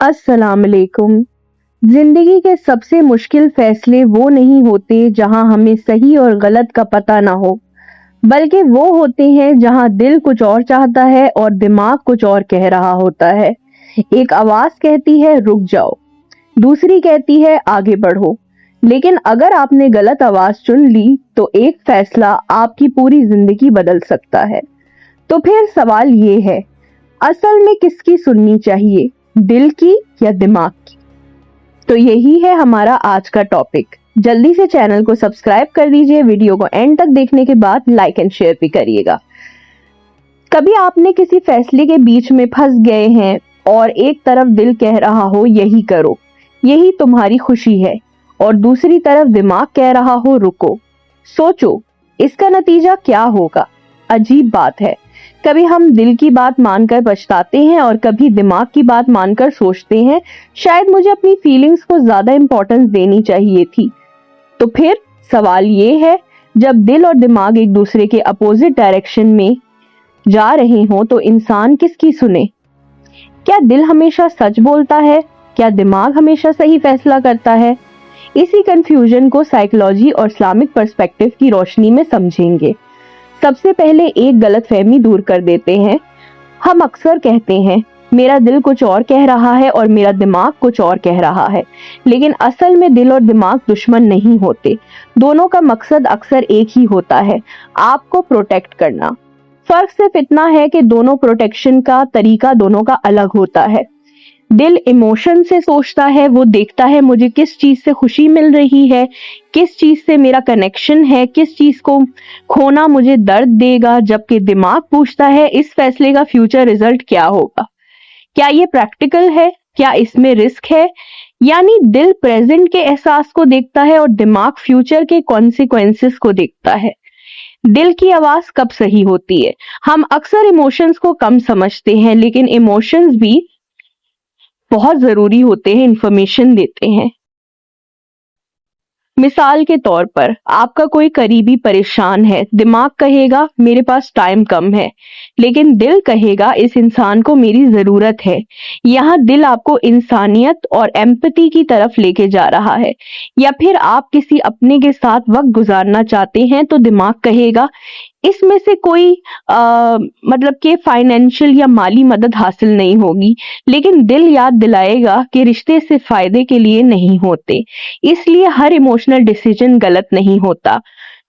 अस्सलाम वालेकुम। जिंदगी के सबसे मुश्किल फैसले वो नहीं होते जहां हमें सही और गलत का पता ना हो, बल्कि वो होते हैं जहां दिल कुछ और चाहता है और दिमाग कुछ और कह रहा होता है। एक आवाज कहती है रुक जाओ, दूसरी कहती है आगे बढ़ो। लेकिन अगर आपने गलत आवाज चुन ली तो एक फैसला आपकी पूरी जिंदगी बदल सकता है। तो फिर सवाल ये है, असल में किसकी सुननी चाहिए, दिल की या दिमाग की? तो यही है हमारा आज का टॉपिक। जल्दी से चैनल को सब्सक्राइब कर दीजिए, वीडियो को एंड तक देखने के बाद लाइक एंड शेयर भी करिएगा। कभी आपने किसी फैसले के बीच में फंस गए हैं और एक तरफ दिल कह रहा हो यही करो, यही तुम्हारी खुशी है, और दूसरी तरफ दिमाग कह रहा हो रुको, सोचो, इसका नतीजा क्या होगा? अजीब बात है, कभी हम दिल की बात मानकर पछताते हैं और कभी दिमाग की बात मानकर सोचते हैं शायद मुझे अपनी फीलिंग्स को ज्यादा इंपॉर्टेंस देनी चाहिए थी। तो फिर सवाल ये है, जब दिल और दिमाग एक दूसरे के अपोजिट डायरेक्शन में जा रहे हों तो इंसान किसकी सुने? क्या दिल हमेशा सच बोलता है? क्या दिमाग हमेशा सही फैसला करता है? इसी कंफ्यूजन को साइकोलॉजी और इस्लामिक पर्सपेक्टिव की रोशनी में समझेंगे। सबसे पहले एक गलतफहमी दूर कर देते हैं। हम अक्सर कहते हैं मेरा दिल कुछ और कह रहा है और मेरा दिमाग कुछ और कह रहा है, लेकिन असल में दिल और दिमाग दुश्मन नहीं होते। दोनों का मकसद अक्सर एक ही होता है, आपको प्रोटेक्ट करना। फर्क सिर्फ इतना है कि दोनों प्रोटेक्शन का तरीका दोनों का अलग होता है। दिल इमोशन से सोचता है, वो देखता है मुझे किस चीज से खुशी मिल रही है, किस चीज से मेरा कनेक्शन है, किस चीज को खोना मुझे दर्द देगा, जबकि दिमाग पूछता है इस फैसले का फ्यूचर रिजल्ट क्या होगा, क्या ये प्रैक्टिकल है, क्या इसमें रिस्क है। यानी दिल प्रेजेंट के एहसास को देखता है और दिमाग फ्यूचर के कॉन्सिक्वेंसेस को देखता है। दिल की आवाज कब सही होती है? हम अक्सर इमोशंस को कम समझते हैं, लेकिन इमोशंस भी बहुत जरूरी होते हैं, इंफॉर्मेशन देते हैं। मिसाल के तौर पर आपका कोई करीबी परेशान है, दिमाग कहेगा मेरे पास टाइम कम है, लेकिन दिल कहेगा इस इंसान को मेरी जरूरत है। यहाँ दिल आपको इंसानियत और एम्पैथी की तरफ लेके जा रहा है। या फिर आप किसी अपने के साथ वक्त गुजारना चाहते हैं तो दिमाग कहेगा इसमें से कोई मतलब कि फाइनेंशियल या माली मदद हासिल नहीं होगी, लेकिन दिल याद दिलाएगा कि रिश्ते सिर्फ फायदे के लिए नहीं होते। इसलिए हर इमोशनल डिसीजन गलत नहीं होता।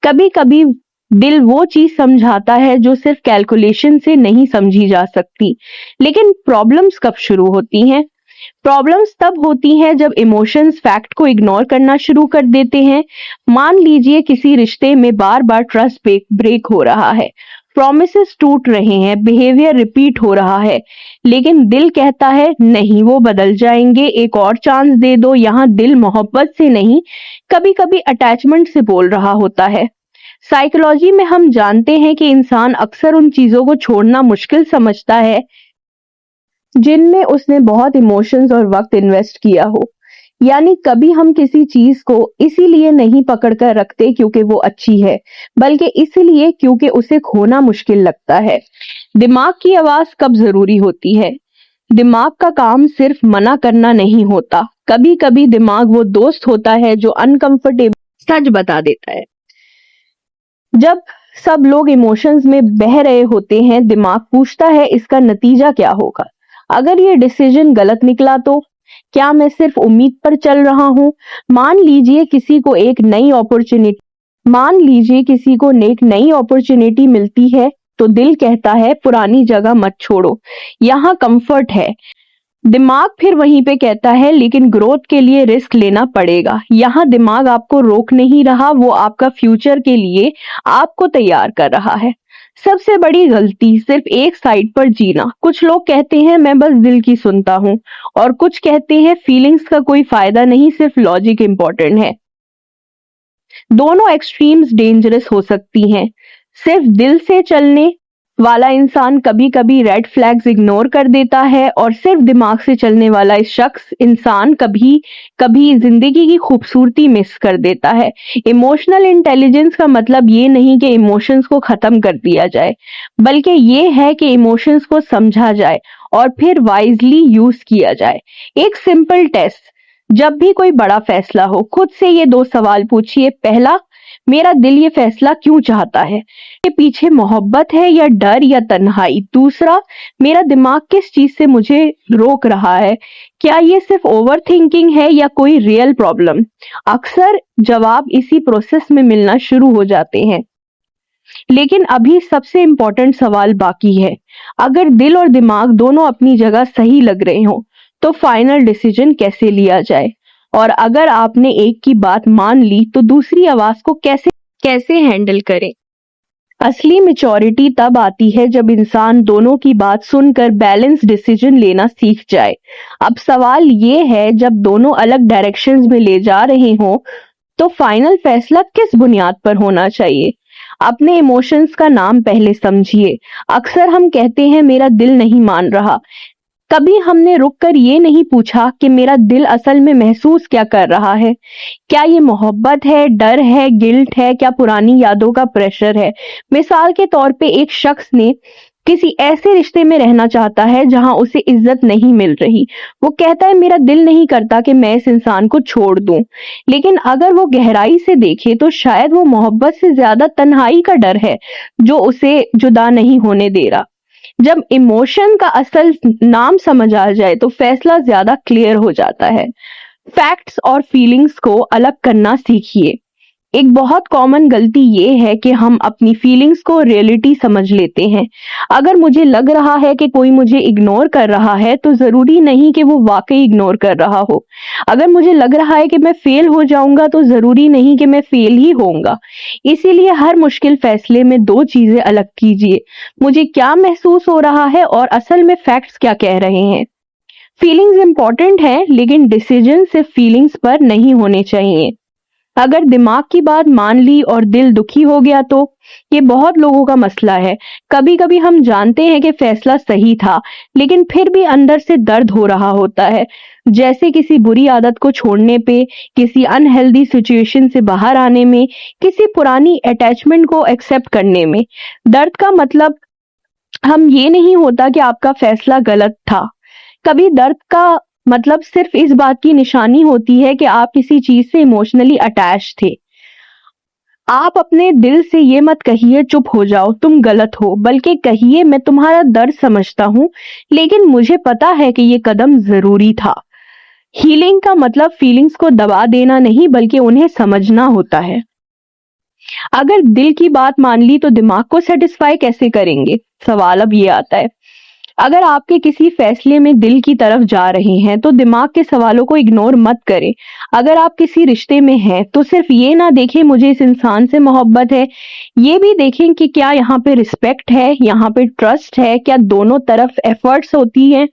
कभी कभी दिल वो चीज समझाता है जो सिर्फ कैलकुलेशन से नहीं समझी जा सकती। लेकिन प्रॉब्लम्स कब शुरू होती हैं? प्रॉब्लम्स तब होती हैं जब इमोशंस फैक्ट को इग्नोर करना शुरू कर देते हैं। मान लीजिए किसी रिश्ते में बार बार ट्रस्ट ब्रेक हो रहा है, प्रॉमिसेस टूट रहे हैं, बिहेवियर रिपीट हो रहा है, लेकिन दिल कहता है नहीं वो बदल जाएंगे, एक और चांस दे दो। यहाँ दिल मोहब्बत से नहीं, कभी कभी अटैचमेंट से बोल रहा होता है। साइकोलॉजी में हम जानते हैं कि इंसान अक्सर उन चीजों को छोड़ना मुश्किल समझता है जिनमें उसने बहुत इमोशंस और वक्त इन्वेस्ट किया हो। यानी कभी हम किसी चीज को इसीलिए नहीं पकड़ कर रखते क्योंकि वो अच्छी है, बल्कि इसलिए क्योंकि उसे खोना मुश्किल लगता है। दिमाग की आवाज कब जरूरी होती है? दिमाग का काम सिर्फ मना करना नहीं होता, कभी कभी दिमाग वो दोस्त होता है जो अनकंफर्टेबल सच बता देता है। जब सब लोग इमोशंस में बह रहे होते हैं, दिमाग पूछता है इसका नतीजा क्या होगा? अगर ये डिसीजन गलत निकला तो क्या मैं सिर्फ उम्मीद पर चल रहा हूं? मान लीजिए किसी को एक नई अपॉर्चुनिटी मिलती है तो दिल कहता है पुरानी जगह मत छोड़ो, यहाँ कंफर्ट है। दिमाग फिर वहीं पे कहता है लेकिन ग्रोथ के लिए रिस्क लेना पड़ेगा। यहाँ दिमाग आपको रोक नहीं रहा, वो आपका फ्यूचर के लिए आपको तैयार कर रहा है। सबसे बड़ी गलती सिर्फ एक साइड पर जीना। कुछ लोग कहते हैं मैं बस दिल की सुनता हूं, और कुछ कहते हैं फीलिंग्स का कोई फायदा नहीं, सिर्फ लॉजिक इंपॉर्टेंट है। दोनों एक्सट्रीम्स डेंजरस हो सकती हैं। सिर्फ दिल से चलने वाला इंसान कभी कभी रेड फ्लैग्स इग्नोर कर देता है और सिर्फ दिमाग से चलने वाला इस शख्स इंसान कभी कभी जिंदगी की खूबसूरती मिस कर देता है। इमोशनल इंटेलिजेंस का मतलब ये नहीं कि इमोशंस को खत्म कर दिया जाए, बल्कि ये है कि इमोशंस को समझा जाए और फिर वाइजली यूज किया जाए। एक सिंपल टेस्ट, जब भी कोई बड़ा फैसला हो खुद से ये दो सवाल पूछिए। पहला, मेरा दिल ये फैसला क्यों चाहता है? के पीछे मोहब्बत है या डर या तन्हाई? दूसरा, मेरा दिमाग किस चीज से मुझे रोक रहा है? क्या ये सिर्फ ओवर थिंकिंग है या कोई रियल प्रॉब्लम? अक्सर जवाब इसी प्रोसेस में मिलना शुरू हो जाते हैं। लेकिन अभी सबसे इम्पोर्टेंट सवाल बाकी है। अगर दिल और दिमाग दोनों अपनी जगह सही लग रहे हो तो फाइनल डिसीजन कैसे लिया जाए? और अगर आपने एक की बात मान ली तो दूसरी आवाज को कैसे कैसे हैंडल करें? असली मैच्योरिटी तब आती है जब इंसान दोनों की बात सुनकर बैलेंस डिसीजन लेना सीख जाए। अब सवाल ये है, जब दोनों अलग डायरेक्शंस में ले जा रहे हो तो फाइनल फैसला किस बुनियाद पर होना चाहिए? अपने इमोशंस का नाम पहले समझिए। अक्सर हम कहते हैं मेरा दिल नहीं मान रहा। कभी हमने रुककर ये नहीं पूछा कि मेरा दिल असल में महसूस क्या कर रहा है? क्या ये मोहब्बत है, डर है, गिल्ट है, क्या पुरानी यादों का प्रेशर है? मिसाल के तौर पे एक शख्स ने किसी ऐसे रिश्ते में रहना चाहता है जहां उसे इज्जत नहीं मिल रही। वो कहता है मेरा दिल नहीं करता कि मैं इस इंसान को छोड़ दूं। लेकिन अगर वो गहराई से देखे तो शायद वो मोहब्बत से ज्यादा तन्हाई का डर है जो उसे जुदा नहीं होने दे रहा। जब इमोशन का असल नाम समझ आ जाए तो फैसला ज्यादा क्लियर हो जाता है। फैक्ट्स और फीलिंग्स को अलग करना सीखिए। एक बहुत कॉमन गलती ये है कि हम अपनी फीलिंग्स को रियलिटी समझ लेते हैं। अगर मुझे लग रहा है कि कोई मुझे इग्नोर कर रहा है तो जरूरी नहीं कि वो वाकई इग्नोर कर रहा हो। अगर मुझे लग रहा है कि मैं फेल हो जाऊंगा तो जरूरी नहीं कि मैं फेल ही होऊंगा। इसीलिए हर मुश्किल फैसले में दो चीजें अलग कीजिए। मुझे क्या महसूस हो रहा है और असल में फैक्ट्स क्या कह रहे हैं। फीलिंग्स इंपॉर्टेंट हैं, लेकिन डिसीजन सिर्फ फीलिंग्स पर नहीं होने चाहिए। अगर दिमाग की बात मान ली और दिल दुखी हो गया तो ये बहुत लोगों का मसला है। कभी कभी हम जानते हैं कि फैसला सही था, लेकिन फिर भी अंदर से दर्द हो रहा होता है, जैसे किसी बुरी आदत को छोड़ने पे, किसी अनहेल्दी सिचुएशन से बाहर आने में, किसी पुरानी अटैचमेंट को एक्सेप्ट करने में। दर्द का मतलब हम ये नहीं होता कि आपका फैसला गलत था। कभी दर्द का मतलब सिर्फ इस बात की निशानी होती है कि आप किसी चीज से इमोशनली अटैच थे। आप अपने दिल से ये मत कहिए चुप हो जाओ तुम गलत हो, बल्कि कहिए मैं तुम्हारा दर्द समझता हूं, लेकिन मुझे पता है कि ये कदम जरूरी था। हीलिंग का मतलब फीलिंग्स को दबा देना नहीं, बल्कि उन्हें समझना होता है। अगर दिल की बात मान ली तो दिमाग को सेटिस्फाई कैसे करेंगे? सवाल अब ये आता है। अगर आपके किसी फैसले में दिल की तरफ जा रहे हैं तो दिमाग के सवालों को इग्नोर मत करें। अगर आप किसी रिश्ते में हैं तो सिर्फ ये ना देखें मुझे इस इंसान से मोहब्बत है, ये भी देखें कि क्या यहाँ पे रिस्पेक्ट है, यहाँ पे ट्रस्ट है, क्या दोनों तरफ एफर्ट्स होती हैं।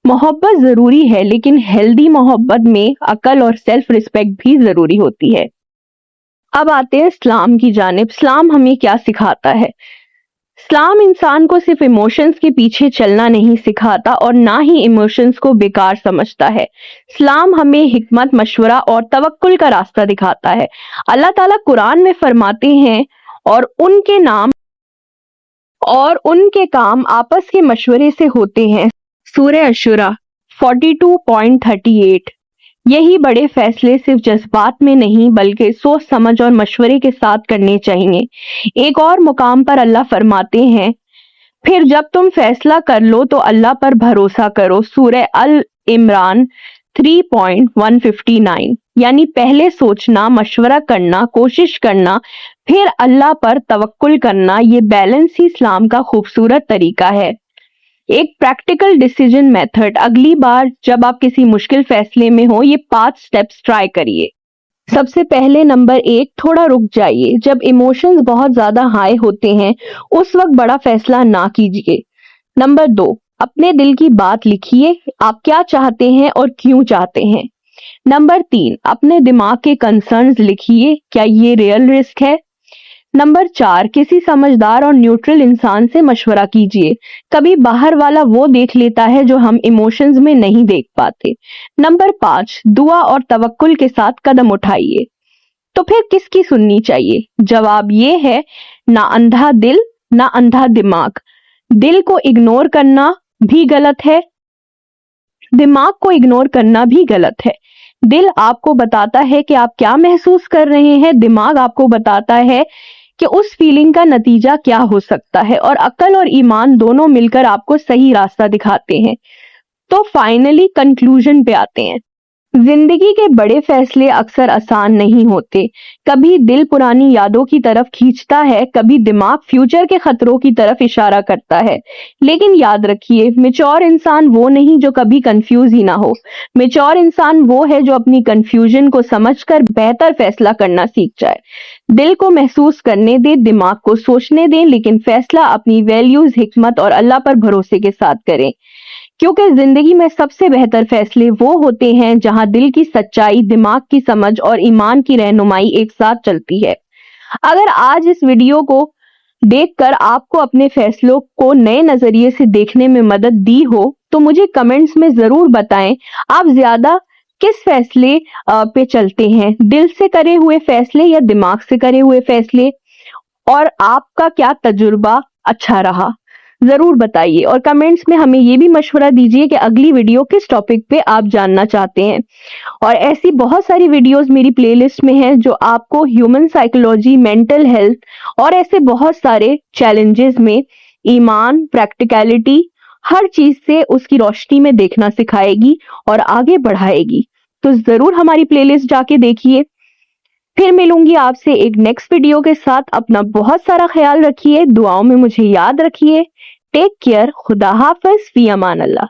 मोहब्बत जरूरी है, लेकिन हेल्दी मोहब्बत में अकल और सेल्फ रिस्पेक्ट भी जरूरी होती है। अब आते हैं इस्लाम की जानिब। इस्लाम हमें क्या सिखाता है? इस्लाम इंसान को सिर्फ इमोशंस के पीछे चलना नहीं सिखाता और ना ही इमोशंस को बेकार समझता है। इस्लाम हमें हिकमत, मशवरा और तवक्कुल का रास्ता दिखाता है। अल्लाह ताला कुरान में फरमाते हैं और उनके काम आपस के मशवरे से होते हैं। सूरह अशूरा 42.38। यही बड़े फैसले सिर्फ जज्बात में नहीं बल्कि सोच समझ और मशवरे के साथ करने चाहिए। एक और मुकाम पर अल्लाह फरमाते हैं, फिर जब तुम फैसला कर लो तो अल्लाह पर भरोसा करो। सूरह अल इमरान 3.159। यानी पहले सोचना, मशवरा करना, कोशिश करना, फिर अल्लाह पर तवक्कुल करना। ये बैलेंस ही इस्लाम का खूबसूरत तरीका है। एक प्रैक्टिकल डिसीजन मेथड। अगली बार जब आप किसी मुश्किल फैसले में हो ये 5 स्टेप्स ट्राई करिए। सबसे पहले नंबर 1, थोड़ा रुक जाइए। जब इमोशंस बहुत ज्यादा हाई होते हैं उस वक्त बड़ा फैसला ना कीजिए। नंबर 2, अपने दिल की बात लिखिए। आप क्या चाहते हैं और क्यों चाहते हैं। नंबर 3, अपने दिमाग के कंसर्न्स लिखिए। क्या ये रियल रिस्क है? नंबर 4, किसी समझदार और न्यूट्रल इंसान से मशवरा कीजिए। कभी बाहर वाला वो देख लेता है जो हम इमोशंस में नहीं देख पाते। नंबर 5, दुआ और तवक्कुल के साथ कदम उठाइए। तो फिर किसकी सुननी चाहिए? जवाब ये है, ना अंधा दिल, ना अंधा दिमाग। दिल को इग्नोर करना भी गलत है, दिमाग को इग्नोर करना भी गलत है। दिल आपको बताता है कि आप क्या महसूस कर रहे हैं, दिमाग आपको बताता है कि उस फीलिंग का नतीजा क्या हो सकता है, और अक्ल और ईमान दोनों मिलकर आपको सही रास्ता दिखाते हैं। तो फाइनली कंक्लूजन पे आते हैं। जिंदगी के बड़े फैसले अक्सर आसान नहीं होते। कभी दिल पुरानी यादों की तरफ खींचता है, कभी दिमाग फ्यूचर के खतरों की तरफ इशारा करता है। लेकिन याद रखिए, मैच्योर इंसान वो नहीं जो कभी कंफ्यूज ही ना हो। मैच्योर इंसान वो है जो अपनी कंफ्यूजन को समझकर बेहतर फैसला करना सीख जाए। दिल को महसूस करने दे, दिमाग को सोचने दें, लेकिन फैसला अपनी वैल्यूज, हिकमत और अल्लाह पर भरोसे के साथ करें। क्योंकि जिंदगी में सबसे बेहतर फैसले वो होते हैं जहां दिल की सच्चाई, दिमाग की समझ और ईमान की रहनुमाई एक साथ चलती है। अगर आज इस वीडियो को देखकर आपको अपने फैसलों को नए नजरिए से देखने में मदद दी हो, तो मुझे कमेंट्स में जरूर बताएं, आप ज्यादा किस फैसले पे चलते हैं, दिल से करे हुए फैसले या दिमाग से करे हुए फैसले, और आपका क्या तजुर्बा अच्छा रहा, जरूर बताइए। और कमेंट्स में हमें ये भी मशवरा दीजिए कि अगली वीडियो किस टॉपिक पे आप जानना चाहते हैं। और ऐसी बहुत सारी वीडियोस मेरी प्लेलिस्ट में हैं जो आपको ह्यूमन साइकोलॉजी, मेंटल हेल्थ और ऐसे बहुत सारे चैलेंजेस में ईमान, प्रैक्टिकलिटी, हर चीज से उसकी रोशनी में देखना सिखाएगी और आगे बढ़ाएगी। तो जरूर हमारी प्लेलिस्ट जाके देखिए। फिर मिलूंगी आपसे एक नेक्स्ट वीडियो के साथ। अपना बहुत सारा ख्याल रखिए, दुआओं में मुझे याद रखिए। टेक केयर, खुदा हाफिज, फी अमान अल्लाह।